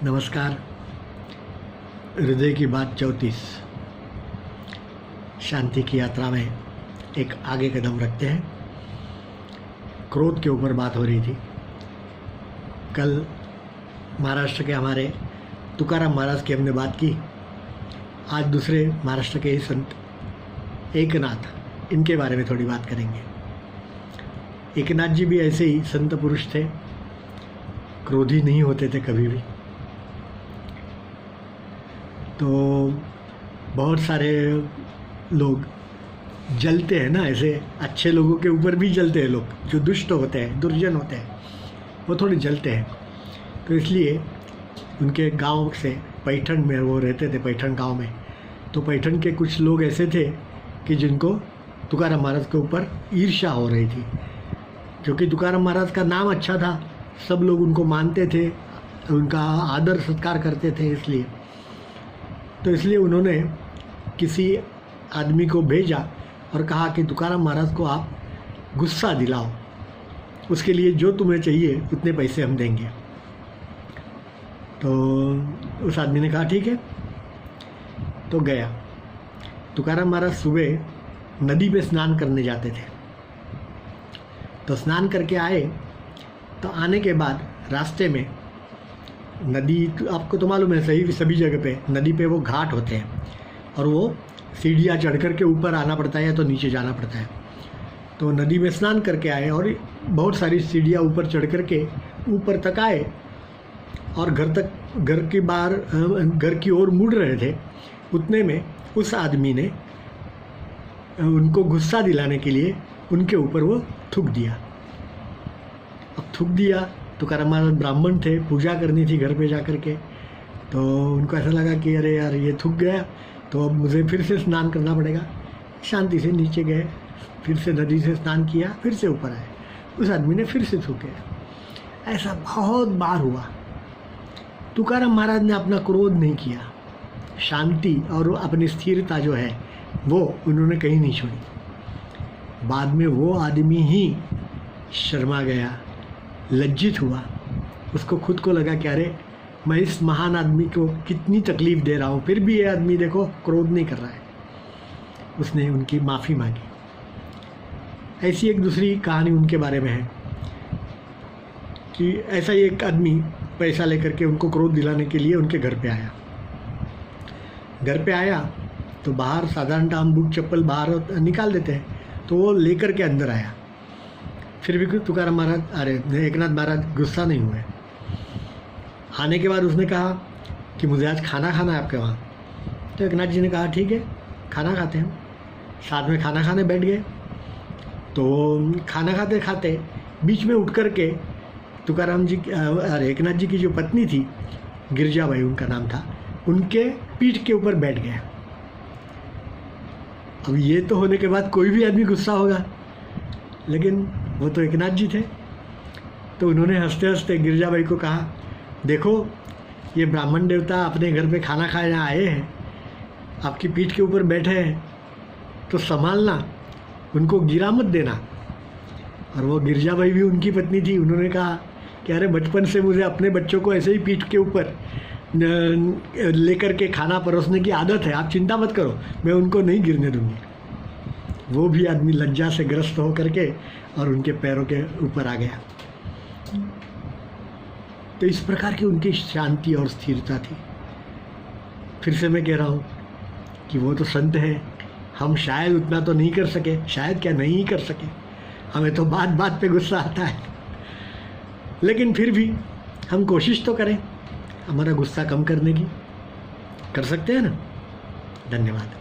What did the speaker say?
नमस्कार। हृदय की बात 34 शांति की यात्रा में एक आगे कदम रखते हैं। क्रोध के ऊपर बात हो रही थी। कल महाराष्ट्र के हमारे तुकाराम महाराज की हमने बात की। आज दूसरे महाराष्ट्र के ही संत एकनाथ, इनके बारे में थोड़ी बात करेंगे। एकनाथ जी भी ऐसे ही संत पुरुष थे, क्रोधी नहीं होते थे कभी भी। तो बहुत सारे लोग जलते हैं ना, ऐसे अच्छे लोगों के ऊपर भी जलते हैं लोग, जो दुष्ट होते हैं, दुर्जन होते हैं, वो थोड़े जलते हैं। तो इसलिए उनके गांव से पैठण में वो रहते थे, पैठण गांव में। तो पैठण के कुछ लोग ऐसे थे कि जिनको तुकाराम महाराज के ऊपर ईर्ष्या हो रही थी, क्योंकि तुकाराम महाराज का नाम अच्छा था, सब लोग उनको मानते थे, उनका आदर सत्कार करते थे। इसलिए उन्होंने किसी आदमी को भेजा और कहा कि तुकाराम महाराज को आप गुस्सा दिलाओ, उसके लिए जो तुम्हें चाहिए उतने पैसे हम देंगे। तो उस आदमी ने कहा ठीक है। तो गया। तुकाराम महाराज सुबह नदी पे स्नान करने जाते थे। तो स्नान करके आए, तो आने के बाद रास्ते में नदी, आपको तो मालूम है सही, सभी जगह पे नदी पे वो घाट होते हैं और वो सीढ़ियाँ चढ़ कर के ऊपर आना पड़ता है या तो नीचे जाना पड़ता है। तो नदी में स्नान करके आए और बहुत सारी सीढ़ियाँ ऊपर चढ़ कर के ऊपर तक आए और घर की ओर मुड़ रहे थे। उतने में उस आदमी ने उनको गुस्सा दिलाने के लिए उनके ऊपर वो थूक दिया। अब थूक दिया, तुकाराम महाराज ब्राह्मण थे, पूजा करनी थी घर पे जा कर के। तो उनको ऐसा लगा कि अरे यार ये थूक गया, तो अब मुझे फिर से स्नान करना पड़ेगा। शांति से नीचे गए, फिर से नदी से स्नान किया, फिर से ऊपर आए। उस आदमी ने फिर से थूके। ऐसा बहुत बार हुआ। तुकाराम महाराज ने अपना क्रोध नहीं किया, शांति और अपनी स्थिरता जो है वो उन्होंने कहीं नहीं छोड़ी। बाद में वो आदमी ही शर्मा गया, लज्जित हुआ। उसको खुद को लगा कि अरे मैं इस महान आदमी को कितनी तकलीफ़ दे रहा हूँ, फिर भी ये आदमी देखो क्रोध नहीं कर रहा है। उसने उनकी माफ़ी मांगी। ऐसी एक दूसरी कहानी उनके बारे में है कि ऐसा ही एक आदमी पैसा लेकर के उनको क्रोध दिलाने के लिए उनके घर पे आया। घर पे आया तो बाहर साधारणतः हम बूट चप्पल बाहर निकाल देते हैं, तो वो लेकर के अंदर आया। फिर भी तुकाराम महाराज, अरे एकनाथ महाराज गुस्सा नहीं हुए। आने के बाद उसने कहा कि मुझे आज खाना खाना है आपके वहाँ। तो एकनाथ जी ने कहा ठीक है, खाना खाते हैं। साथ में खाना खाने बैठ गए। तो खाना खाते खाते बीच में उठ कर के तुकाराम जी, अरे एकनाथ जी की जो पत्नी थी, गिरजाबाई उनका नाम था, उनके पीठ के ऊपर बैठ गया। अब ये तो होने के बाद कोई भी आदमी गुस्सा होगा, लेकिन वो तो एकनाथ जी थे। तो उन्होंने हंसते हंसते गिरजाबाई को कहा, देखो ये ब्राह्मण देवता अपने घर पे खाना खाने आए हैं, आपकी पीठ के ऊपर बैठे हैं, तो संभालना, उनको गिरा मत देना। और वो गिरजाबाई भी उनकी पत्नी थी। उन्होंने कहा कि अरे बचपन से मुझे अपने बच्चों को ऐसे ही पीठ के ऊपर लेकर के खाना परोसने की आदत है, आप चिंता मत करो, मैं उनको नहीं गिरने दूँगी। वो भी आदमी लज्जा से ग्रस्त हो करके और उनके पैरों के ऊपर आ गया। तो इस प्रकार की उनकी शांति और स्थिरता थी। फिर से मैं कह रहा हूँ कि वो तो संत हैं, हम शायद उतना तो नहीं कर सके, शायद क्या नहीं कर सके, हमें तो बात बात पे गुस्सा आता है, लेकिन फिर भी हम कोशिश तो करें हमारा गुस्सा कम करने की। कर सकते हैं ना। धन्यवाद।